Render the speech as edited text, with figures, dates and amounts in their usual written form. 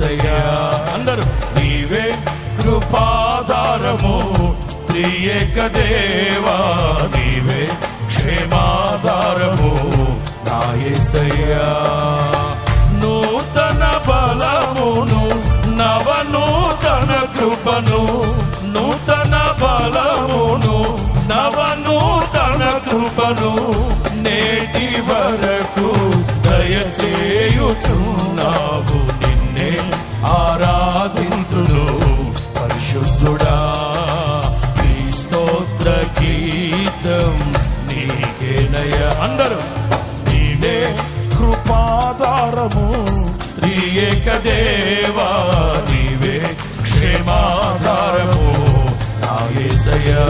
యేసయ్యా. అందరూ నీవే కృపాధారము త్రియేక దేవా, నీవే క్షేమాధారము నా యేసయ్యా. నూతన బలమును నవనూతన కృపను, నూతన బలమును నవనూతన కృపను నేటి వరకు దయచేయుచున్నావు. నిన్నే ఆరాధింతును పరిశుద్ధుడా, నీ స్తోత్ర గీతం నీకేనయ్యా. అందరూ నీవే కృపాధారము త్రియేక దేవా, నీవే క్షేమాధారము నా యేసయ్యా.